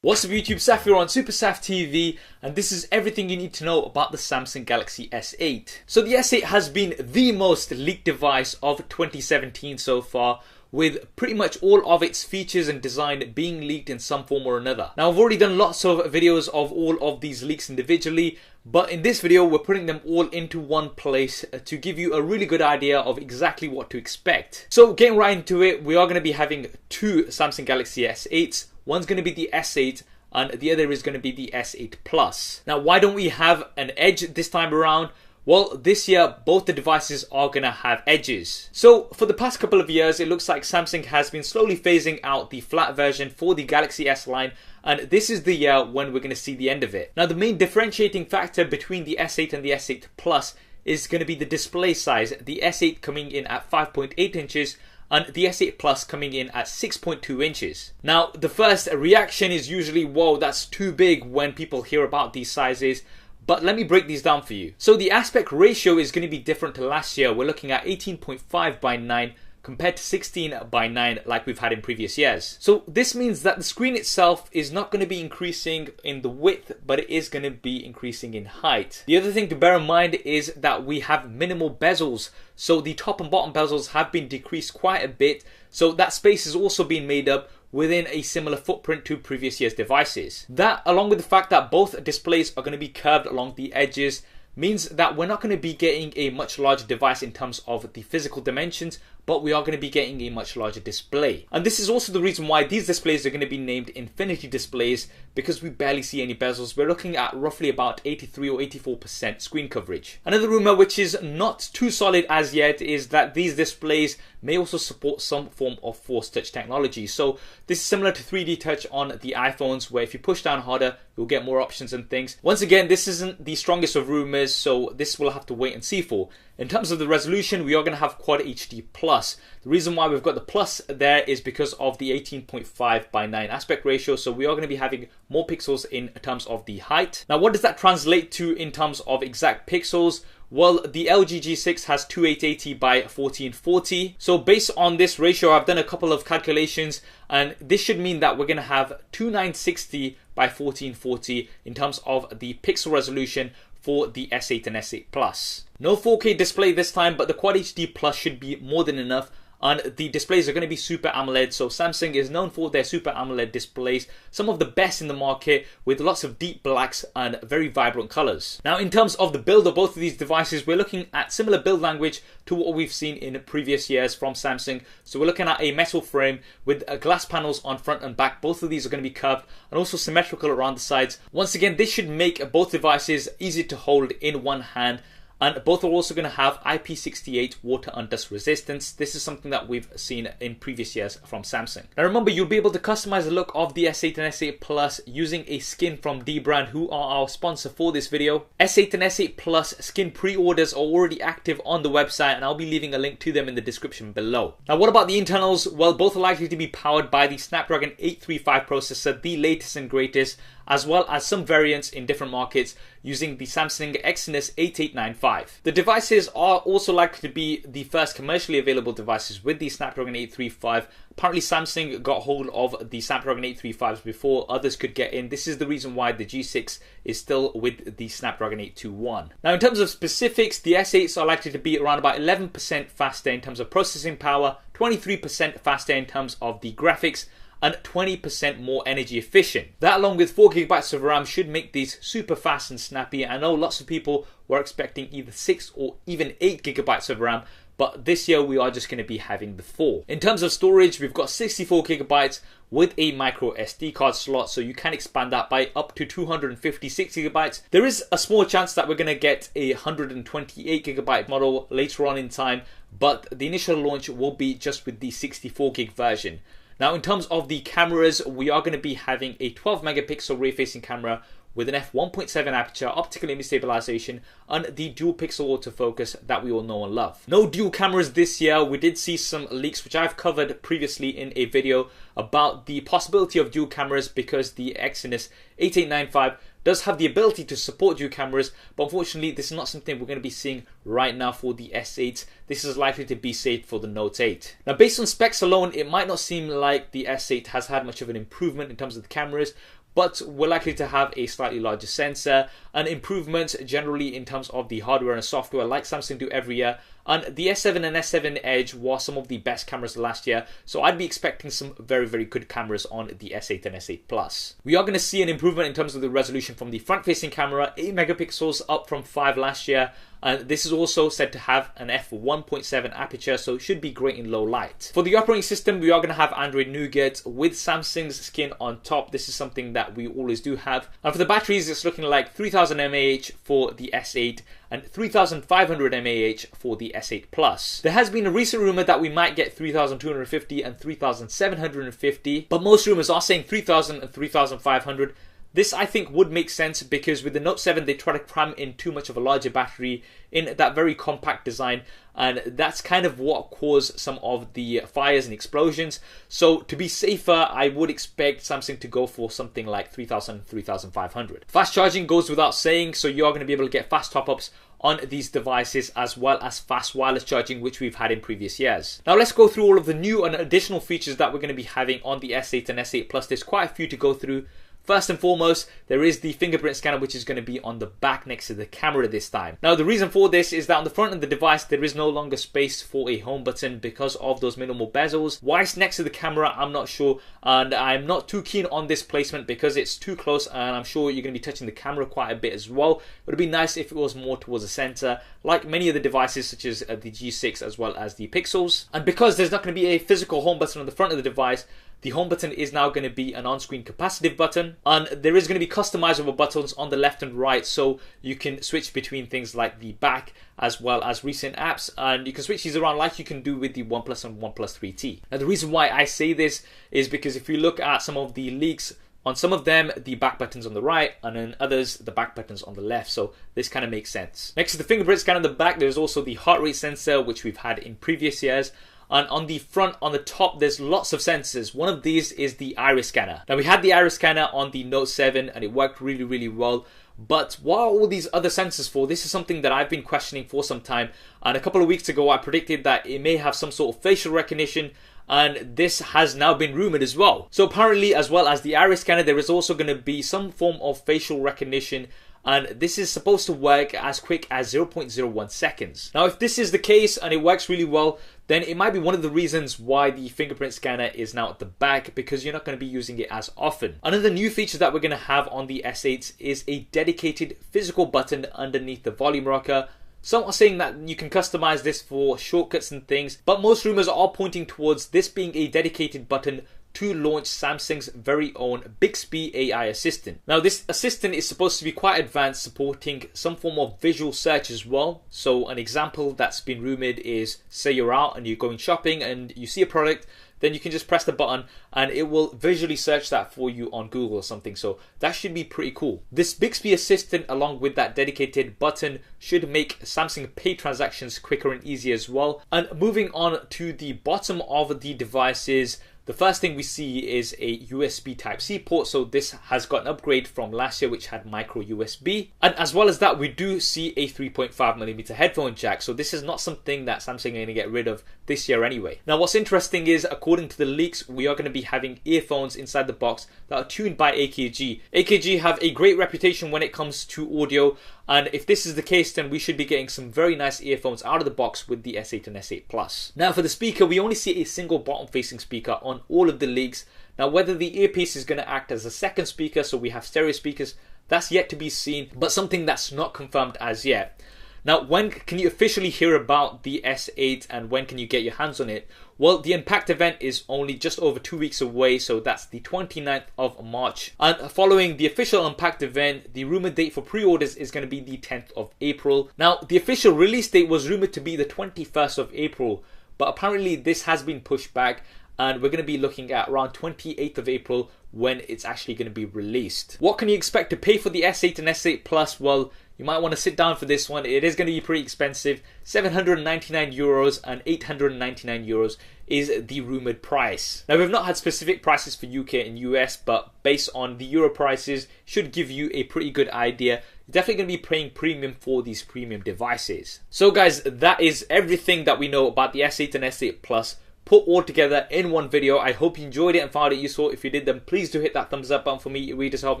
What's up YouTube, Saf here on Super Saf TV, and this is everything you need to know about the Samsung Galaxy S8. So the S8 has been the most leaked device of 2017 so far, with pretty much all of its features and design being leaked in some form or another. Now I've already done lots of videos of all of these leaks individually, but in this video we're putting them all into one place to give you a really good idea of exactly what to expect. So getting right into it, we are going to be having two Samsung Galaxy S8s. One's going to be the S8 and the other is going to be the S8 Plus. Now why don't we have an edge this time around? Well, this year both the devices are going to have edges. So for the past couple of years it looks like Samsung has been slowly phasing out the flat version for the Galaxy S line, and this is the year when we're going to see the end of it. Now the main differentiating factor between the S8 and the S8 Plus is going to be the display size, the S8 coming in at 5.8 inches and the S8 Plus coming in at 6.2 inches. Now the first reaction is usually, whoa, that's too big when people hear about these sizes. But let me break these down for you. So the aspect ratio is going to be different to last year. We're looking at 18.5 by 9 compared to 16 by 9 like we've had in previous years. So this means that the screen itself is not going to be increasing in the width, but it is going to be increasing in height. The other thing to bear in mind is that we have minimal bezels. So the top and bottom bezels have been decreased quite a bit. So that space is also being made up within a similar footprint to previous year's devices. That, along with the fact that both displays are going to be curved along the edges, means that we're not going to be getting a much larger device in terms of the physical dimensions, but we are going to be getting a much larger display. And this is also the reason why these displays are going to be named Infinity displays, because we barely see any bezels. We're looking at roughly about 83 or 84% screen coverage. Another rumor which is not too solid as yet is that these displays may also support some form of Force Touch technology. So this is similar to 3D Touch on the iPhones, where if you push down harder, you'll get more options and things. Once again, this isn't the strongest of rumors, so this we'll have to wait and see for. In terms of the resolution, we are going to have Quad HD Plus. The reason why we've got the plus there is because of the 18.5 by 9 aspect ratio, so we are going to be having more pixels in terms of the height. Now what does that translate to in terms of exact pixels? Well, the LG G6 has 2880 by 1440. So based on this ratio, I've done a couple of calculations, and this should mean that we're going to have 2960 by 1440 in terms of the pixel resolution for the S8 and S8 Plus. No 4K display this time, but the Quad HD Plus should be more than enough. And the displays are going to be Super AMOLED, so Samsung is known for their Super AMOLED displays, some of the best in the market, with lots of deep blacks and very vibrant colors. Now in terms of the build of both of these devices, we're looking at similar build language to what we've seen in previous years from Samsung. So we're looking at a metal frame with glass panels on front and back. Both of these are going to be curved and also symmetrical around the sides. Once again, this should make both devices easy to hold in one hand. And both are also going to have IP68 water and dust resistance. This is something that we've seen in previous years from Samsung. Now remember, you'll be able to customize the look of the S8 and S8 Plus using a skin from Dbrand, who are our sponsor for this video. S8 and S8 Plus skin pre-orders are already active on the website, and I'll be leaving a link to them in the description below. Now what about the internals? Well, both are likely to be powered by the Snapdragon 835 processor, the latest and greatest, as well as some variants in different markets using the Samsung Exynos 8895. The devices are also likely to be the first commercially available devices with the Snapdragon 835. Apparently Samsung got hold of the Snapdragon 835s before others could get in. This is the reason why the G6 is still with the Snapdragon 821. Now in terms of specifics, the S8s are likely to be around about 11% faster in terms of processing power, 23% faster in terms of the graphics, and 20% more energy efficient. That, along with 4GB of RAM, should make these super fast and snappy. I know lots of people were expecting either 6 or even 8GB of RAM, but this year we are just going to be having the 4. In terms of storage, we've got 64GB with a micro SD card slot, so you can expand that by up to 256GB. There is a small chance that we're going to get a 128GB model later on in time, but the initial launch will be just with the 64GB version. Now in terms of the cameras, we are going to be having a 12 megapixel rear facing camera with an f1.7 aperture, optical image stabilization, and the dual pixel autofocus that we all know and love. No dual cameras this year. We did see some leaks which I've covered previously in a video about the possibility of dual cameras, because the Exynos 8895 does have the ability to support dual cameras, but unfortunately this is not something we're going to be seeing right now for the S8. This is likely to be saved for the Note 8. Now based on specs alone, it might not seem like the S8 has had much of an improvement in terms of the cameras, but we're likely to have a slightly larger sensor and improvements generally in terms of the hardware and software like Samsung do every year. And the S7 and S7 Edge were some of the best cameras last year, so I'd be expecting some very, very good cameras on the S8 and S8 Plus. We are going to see an improvement in terms of the resolution from the front-facing camera, 8 megapixels up from 5 last year. And this is also said to have an f1.7 aperture, so it should be great in low light. For the operating system, we are going to have Android Nougat with Samsung's skin on top. This is something that we always do have. And for the batteries, it's looking like 3000 mAh for the S8 and 3500 mAh for the S8 Plus. There has been a recent rumor that we might get 3250 and 3750, but most rumors are saying 3000 and 3500. This I think would make sense because with the Note 7 they try to cram in too much of a larger battery in that very compact design, and that's kind of what caused some of the fires and explosions. So to be safer, I would expect Samsung to go for something like 3000, 3500. Fast charging goes without saying, so you are going to be able to get fast top-ups on these devices as well as fast wireless charging, which we've had in previous years. Now let's go through all of the new and additional features that we're going to be having on the S8 and S8 Plus. There's quite a few to go through. First and foremost, there is the fingerprint scanner, which is going to be on the back next to the camera this time. Now, the reason for this is that on the front of the device, there is no longer space for a home button because of those minimal bezels. Why it's next to the camera, I'm not sure, and I'm not too keen on this placement because it's too close, and I'm sure you're going to be touching the camera quite a bit as well. It would be nice if it was more towards the center, like many of the devices such as the G6 as well as the Pixels. And because there's not going to be a physical home button on the front of the device, the home button is now going to be an on-screen capacitive button, and there is going to be customizable buttons on the left and right, so you can switch between things like the back as well as recent apps, and you can switch these around like you can do with the OnePlus and OnePlus 3T. Now the reason why I say this is because if you look at some of the leaks, on some of them the back button's on the right, and on others the back button's on the left, so this kind of makes sense. Next to the fingerprint scanner on the back, there's also the heart rate sensor, which we've had in previous years. And on the front, on the top, there's lots of sensors. One of these is the iris scanner. Now, we had the iris scanner on the Note 7 and it worked really, really well. But what are all these other sensors for? This is something that I've been questioning for some time. And a couple of weeks ago, I predicted that it may have some sort of facial recognition, and this has now been rumored as well. So apparently, as well as the iris scanner, there is also going to be some form of facial recognition, and this is supposed to work as quick as 0.01 seconds. Now, if this is the case and it works really well, then it might be one of the reasons why the fingerprint scanner is now at the back, because you're not going to be using it as often. Another new feature that we're going to have on the S8 is a dedicated physical button underneath the volume rocker. Some are saying that you can customize this for shortcuts and things, but most rumors are pointing towards this being a dedicated button to launch Samsung's very own Bixby AI assistant. Now, this assistant is supposed to be quite advanced, supporting some form of visual search as well. So an example that's been rumored is, say you're out and you're going shopping and you see a product, then you can just press the button and it will visually search that for you on Google or something. So that should be pretty cool. This Bixby assistant, along with that dedicated button, should make Samsung Pay transactions quicker and easier as well. And moving on to the bottom of the devices, the first thing we see is a USB Type-C port, so this has got an upgrade from last year which had micro USB. And as well as that, we do see a 3.5mm headphone jack, so this is not something that Samsung are going to get rid of this year anyway. Now what's interesting is, according to the leaks, we are going to be having earphones inside the box that are tuned by AKG. AKG have a great reputation when it comes to audio, and if this is the case, then we should be getting some very nice earphones out of the box with the S8 and S8 Plus. Now for the speaker, we only see a single bottom facing speaker on all of the leaks. Now whether the earpiece is going to act as a second speaker, so we have stereo speakers, that's yet to be seen, but something that's not confirmed as yet. Now, when can you officially hear about the S8 and when can you get your hands on it? Well, the Unpacked event is only just over 2 weeks away, so that's the 29th of March. And following the official Unpacked event, the rumored date for pre-orders is going to be the 10th of April. Now, the official release date was rumored to be the 21st of April, but apparently this has been pushed back, and we're going to be looking at around 28th of April when it's actually going to be released. What can you expect to pay for the S8 and S8 Plus? Well, you might want to sit down for this one. It is going to be pretty expensive. €799 and €899 is the rumored price. Now, we've not had specific prices for UK and US, but based on the Euro prices, should give you a pretty good idea. You're definitely going to be paying premium for these premium devices. So guys, that is everything that we know about the S8 and S8 Plus put all together in one video. I hope you enjoyed it and found it useful. If you did, then please do hit that thumbs up button for me. It really does help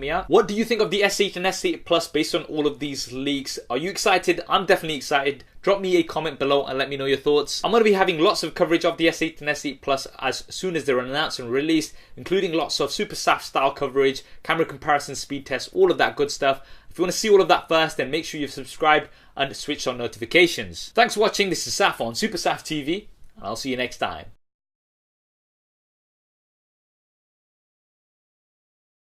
me out. What do you think of the S8 and S8 Plus based on all of these leaks? Are you excited? I'm definitely excited. Drop me a comment below and let me know your thoughts. I'm going to be having lots of coverage of the S8 and S8 Plus as soon as they're announced and released, including lots of Super SAF style coverage, camera comparison, speed tests, all of that good stuff. If you want to see all of that first, then make sure you've subscribed and switched on notifications. Thanks for watching. This is Saf on Super Saf TV, and I'll see you next time.